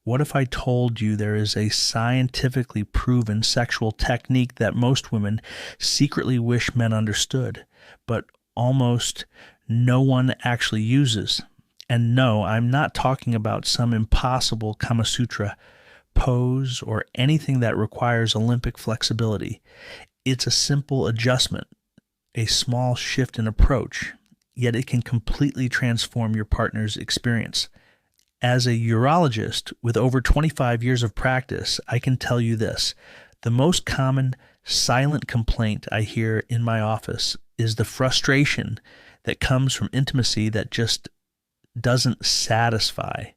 What if I told you there is a scientifically proven sexual technique that most women secretly wish men understood, but almost no one actually uses? And no, I'm not talking about some impossible Kama Sutra pose or anything that requires Olympic flexibility. It's a simple adjustment, a small shift in approach, yet it can completely transform your partner's experience. As a urologist with over 25 years of practice, I can tell you this. The most common silent complaint I hear in my office is the frustration that comes from intimacy that just doesn't satisfy.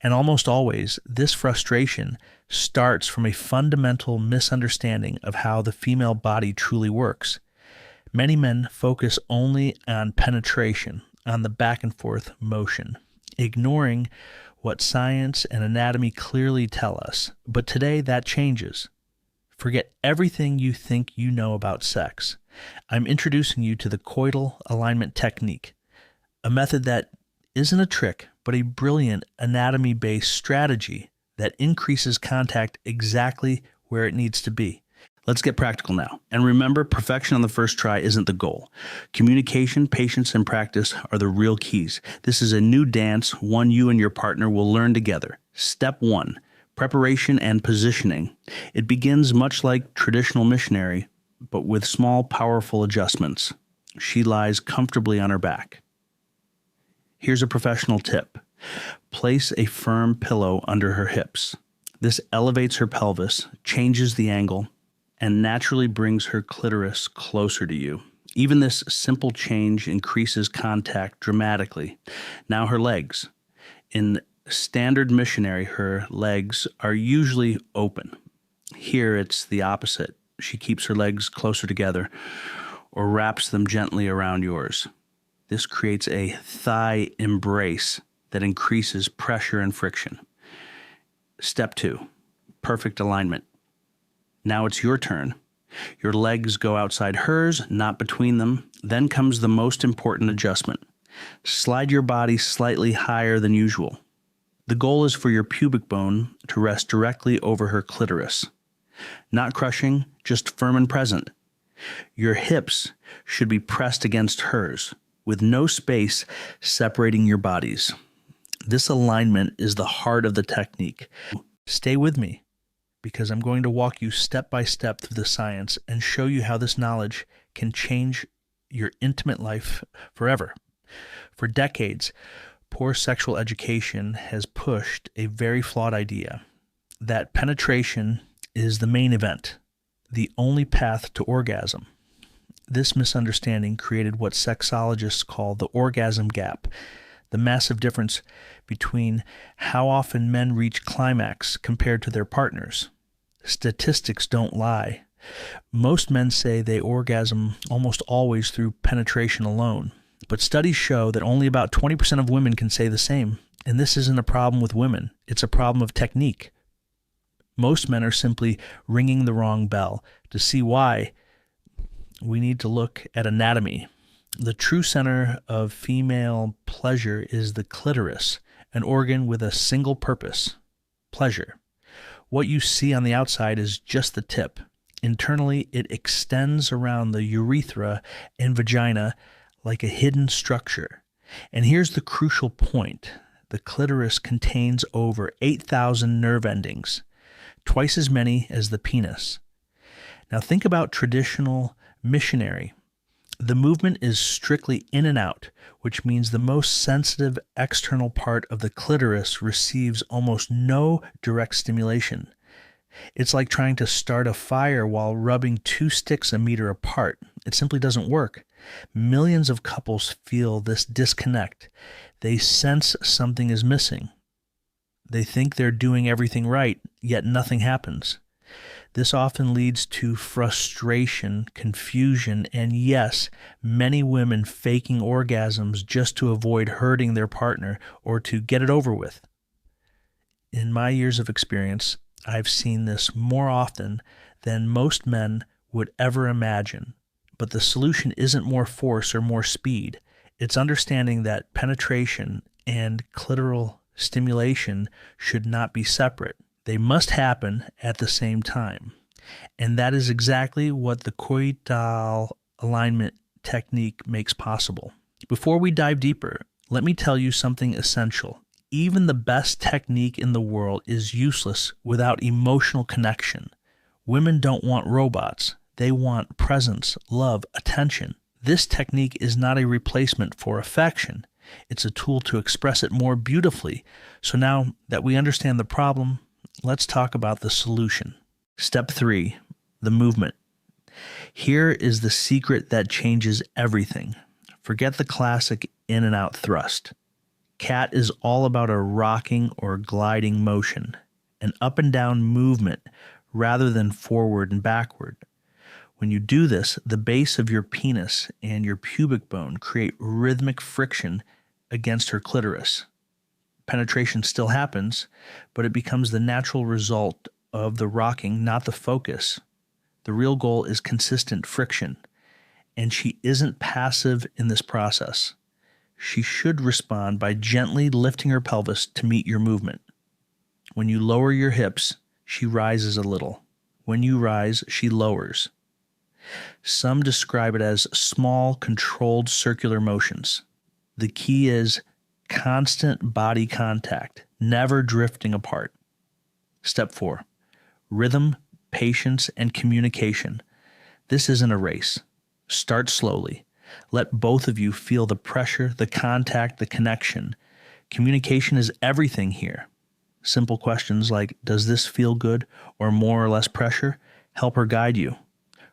And almost always, this frustration starts from a fundamental misunderstanding of how the female body truly works. Many men focus only on penetration, on the back and forth motion, ignoring what science and anatomy clearly tell us. But today that changes. Forget everything you think you know about sex. I'm introducing you to the coital alignment technique, a method that isn't a trick, but a brilliant anatomy-based strategy that increases contact exactly where it needs to be. Let's get practical now. And remember, perfection on the first try isn't the goal. Communication, patience, and practice are the real keys. This is a new dance, one you and your partner will learn together. Step 1, preparation and positioning. It begins much like traditional missionary, but with small, powerful adjustments. She lies comfortably on her back. Here's a professional tip. Place a firm pillow under her hips. This elevates her pelvis, changes the angle, and naturally brings her clitoris closer to you. Even this simple change increases contact dramatically. Now her legs. In standard missionary, her legs are usually open. Here it's the opposite. She keeps her legs closer together or wraps them gently around yours. This creates a thigh embrace that increases pressure and friction. Step 2, perfect alignment. Now it's your turn. Your legs go outside hers, not between them. Then comes the most important adjustment. Slide your body slightly higher than usual. The goal is for your pubic bone to rest directly over her clitoris. Not crushing, just firm and present. Your hips should be pressed against hers, with no space separating your bodies. This alignment is the heart of the technique. Stay with me, because I'm going to walk you step by step through the science and show you how this knowledge can change your intimate life forever. For decades, poor sexual education has pushed a very flawed idea that penetration is the main event, the only path to orgasm. This misunderstanding created what sexologists call the orgasm gap, the massive difference between how often men reach climax compared to their partners. Statistics don't lie. Most men say they orgasm almost always through penetration alone, but studies show that only about 20% of women can say the same, and this isn't a problem with women, it's a problem of technique. Most men are simply ringing the wrong bell. To see why, we need to look at anatomy. The true center of female pleasure is the clitoris, an organ with a single purpose, pleasure. What you see on the outside is just the tip. Internally, it extends around the urethra and vagina like a hidden structure. And here's the crucial point. The clitoris contains over 8,000 nerve endings, twice as many as the penis. Now think about traditional missionary. The movement is strictly in and out, which means the most sensitive external part of the clitoris receives almost no direct stimulation. It's like trying to start a fire while rubbing two sticks a meter apart. It simply doesn't work. Millions of couples feel this disconnect. They sense something is missing. They think they're doing everything right, yet nothing happens. This often leads to frustration, confusion, and yes, many women faking orgasms just to avoid hurting their partner or to get it over with. In my years of experience, I've seen this more often than most men would ever imagine. But the solution isn't more force or more speed. It's understanding that penetration and clitoral stimulation should not be separate. They must happen at the same time. And that is exactly what the coital alignment technique makes possible. Before we dive deeper, let me tell you something essential. Even the best technique in the world is useless without emotional connection. Women don't want robots. They want presence, love, attention. This technique is not a replacement for affection. It's a tool to express it more beautifully. So now that we understand the problem, let's talk about the solution. Step 3, the movement. Here is the secret that changes everything. Forget the classic in and out thrust. CAT is all about a rocking or gliding motion, an up and down movement rather than forward and backward. When you do this, the base of your penis and your pubic bone create rhythmic friction against her clitoris. Penetration still happens, but it becomes the natural result of the rocking, not the focus. The real goal is consistent friction, and she isn't passive in this process. She should respond by gently lifting her pelvis to meet your movement. When you lower your hips, she rises a little. When you rise, she lowers. Some describe it as small, controlled circular motions. The key is constant body contact, never drifting apart. Step 4, rhythm, patience, and communication. This isn't a race. Start slowly. Let both of you feel the pressure, the contact, the connection. Communication is everything here. Simple questions like, does this feel good, or more or less pressure, help her guide you.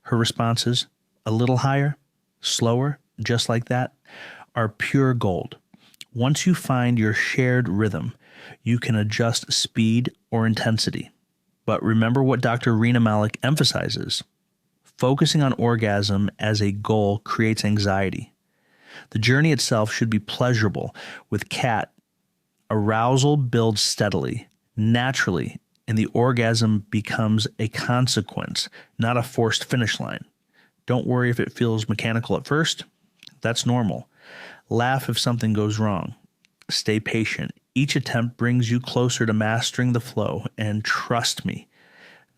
Her responses, a little higher, slower, just like that, are pure gold. Once you find your shared rhythm, you can adjust speed or intensity. But remember what Dr. Rena Malik emphasizes. Focusing on orgasm as a goal creates anxiety. The journey itself should be pleasurable. With CAT, arousal builds steadily, naturally, and the orgasm becomes a consequence, not a forced finish line. Don't worry if it feels mechanical at first. That's normal. Laugh if something goes wrong. Stay patient. Each attempt brings you closer to mastering the flow, and trust me,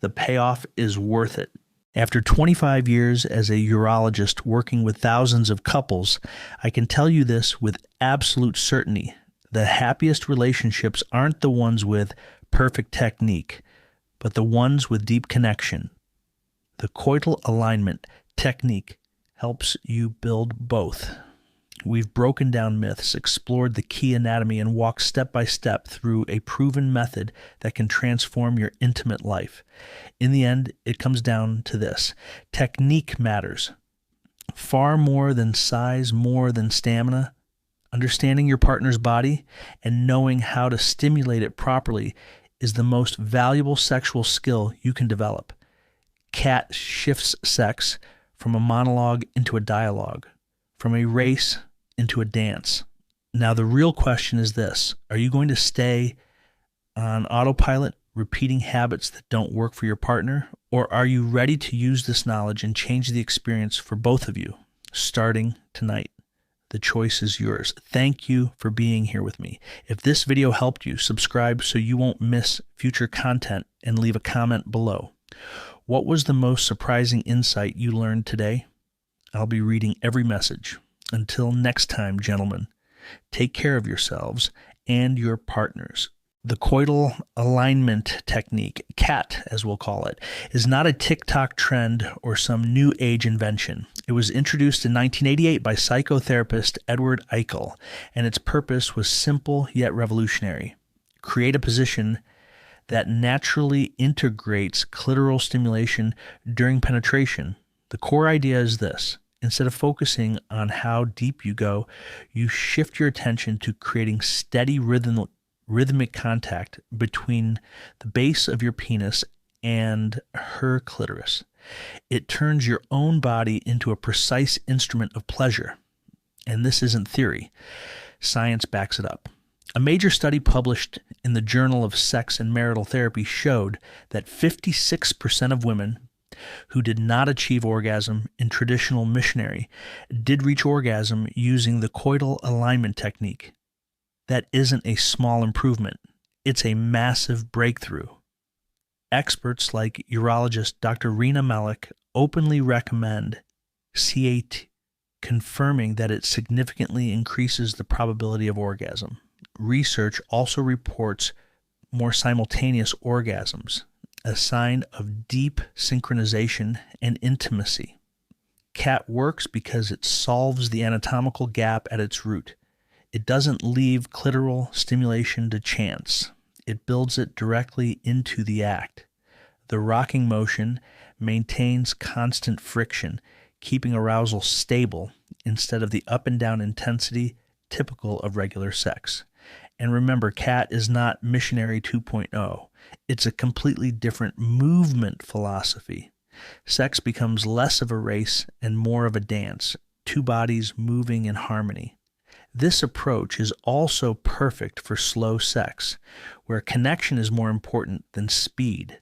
the payoff is worth it. After 25 years as a urologist working with thousands of couples, I can tell you this with absolute certainty. The happiest relationships aren't the ones with perfect technique, but the ones with deep connection. The coital alignment technique helps you build both. We've broken down myths, explored the key anatomy, and walked step by step through a proven method that can transform your intimate life. In the end, it comes down to this. Technique matters. Far more than size, more than stamina. Understanding your partner's body and knowing how to stimulate it properly is the most valuable sexual skill you can develop. CAT shifts sex from a monologue into a dialogue, from a race into a dance. Now, the real question is this. Are you going to stay on autopilot, repeating habits that don't work for your partner? Or are you ready to use this knowledge and change the experience for both of you, starting tonight? The choice is yours. Thank you for being here with me. If this video helped you, subscribe so you won't miss future content and leave a comment below. What was the most surprising insight you learned today? I'll be reading every message. Until next time, gentlemen, take care of yourselves and your partners. The coital alignment technique, CAT as we'll call it, is not a TikTok trend or some new age invention. It was introduced in 1988 by psychotherapist o.r.g.a.s.m, and its purpose was simple yet revolutionary. Create a position that naturally integrates clitoral stimulation during penetration. The core idea is this. Instead of focusing on how deep you go, you shift your attention to creating steady rhythmic contact between the base of your penis and her clitoris. It turns your own body into a precise instrument of pleasure. And this isn't theory. Science backs it up. A major study published in the Journal of Sex and Marital Therapy showed that 56% of women who did not achieve orgasm in traditional missionary did reach orgasm using the coital alignment technique. That isn't a small improvement. It's a massive breakthrough. Experts like urologist Dr. Rena Malik openly recommend C8, confirming that it significantly increases the probability of orgasm. Research also reports more simultaneous orgasms, a sign of deep synchronization and intimacy. CAT works because it solves the anatomical gap at its root. It doesn't leave clitoral stimulation to chance. It builds it directly into the act. The rocking motion maintains constant friction, keeping arousal stable instead of the up and down intensity typical of regular sex. And remember, CAT is not missionary 2.0. It's a completely different movement philosophy. Sex becomes less of a race and more of a dance, two bodies moving in harmony. This approach is also perfect for slow sex, where connection is more important than speed.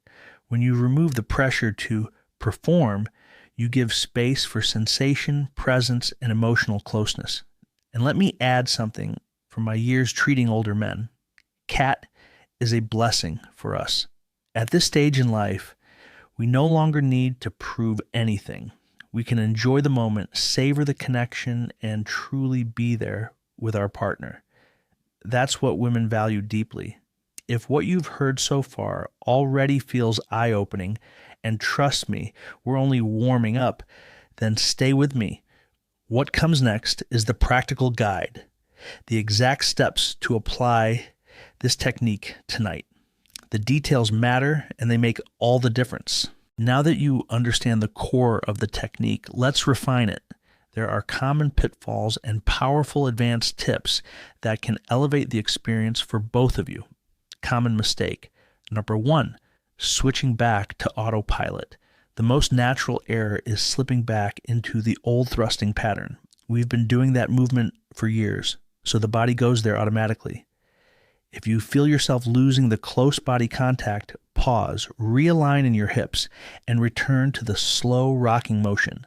When you remove the pressure to perform, you give space for sensation, presence, and emotional closeness. And let me add something from my years treating older men. CAT is a blessing for us. At this stage in life, we no longer need to prove anything. We can enjoy the moment, savor the connection, and truly be there with our partner. That's what women value deeply. If what you've heard so far already feels eye-opening, and trust me, we're only warming up, then stay with me. What comes next is the practical guide, the exact steps to apply this technique tonight. The details matter, and they make all the difference. Now that you understand the core of the technique, let's refine it. There are common pitfalls and powerful advanced tips that can elevate the experience for both of you. Common mistake. Number 1, switching back to autopilot. The most natural error is slipping back into the old thrusting pattern. We've been doing that movement for years, so the body goes there automatically. If you feel yourself losing the close body contact, pause, realign in your hips, and return to the slow rocking motion.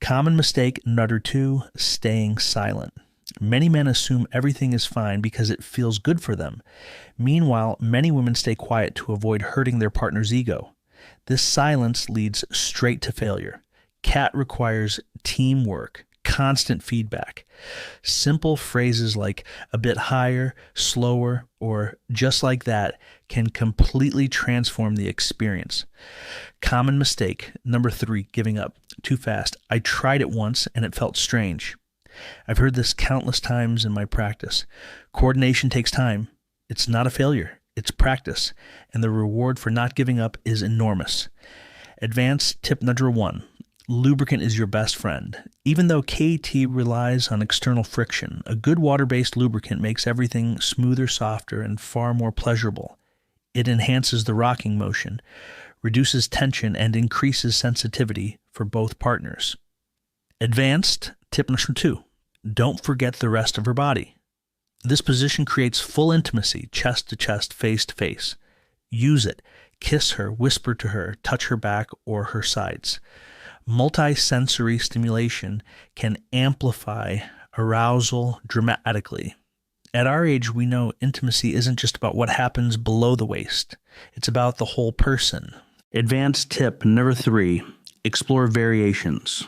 Common mistake number 2, staying silent. Many men assume everything is fine because it feels good for them. Meanwhile, many women stay quiet to avoid hurting their partner's ego. This silence leads straight to failure. CAT requires teamwork, constant feedback. Simple phrases like a bit higher, slower, or just like that can completely transform the experience. Common mistake number 3, giving up too fast. I tried it once and it felt strange. I've heard this countless times in my practice. Coordination takes time. It's not a failure. It's practice. And the reward for not giving up is enormous. Advanced tip number 1. Lubricant is your best friend. Even though KT relies on external friction, a good water-based lubricant makes everything smoother, softer, and far more pleasurable. It enhances the rocking motion, reduces tension, and increases sensitivity for both partners. Advanced tip number 2. Don't forget the rest of her body. This position creates full intimacy, chest to chest, face to face. Use it. Kiss her, whisper to her, touch her back or her sides. Multi-sensory stimulation can amplify arousal dramatically. At our age, we know intimacy isn't just about what happens below the waist. It's about the whole person. Advanced tip number 3, explore variations.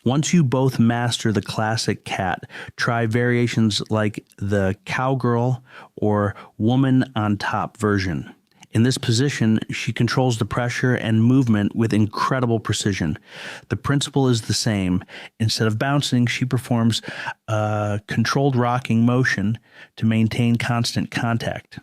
Once you both master the classic CAT, try variations like the cowgirl or woman on top version. In this position, she controls the pressure and movement with incredible precision. The principle is the same. Instead of bouncing, she performs a controlled rocking motion to maintain constant contact.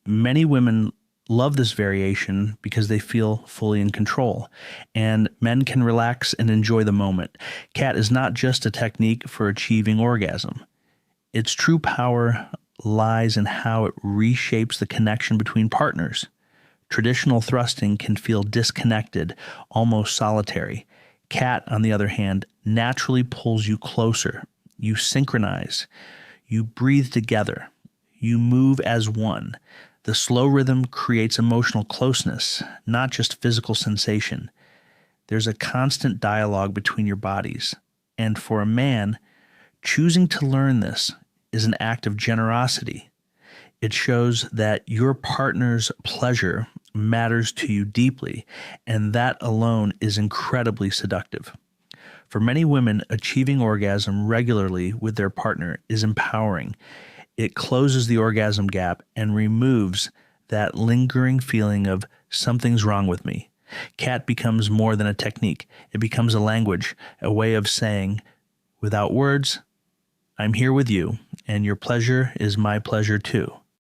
Many women love this variation because they feel fully in control, and men can relax and enjoy the moment. CAT is not just a technique for achieving orgasm. Its true power lies in how it reshapes the connection between partners. Traditional thrusting can feel disconnected, almost solitary. CAT, on the other hand, naturally pulls you closer. You synchronize. You breathe together. You move as one. The slow rhythm creates emotional closeness, not just physical sensation. There's a constant dialogue between your bodies. And for a man, choosing to learn this is an act of generosity. It shows that your partner's pleasure matters to you deeply, and that alone is incredibly seductive. For many women, achieving orgasm regularly with their partner is empowering. It closes the orgasm gap and removes that lingering feeling of something's wrong with me. CAT becomes more than a technique. It becomes a language, a way of saying, without words, I'm here with you, and your pleasure is my pleasure too.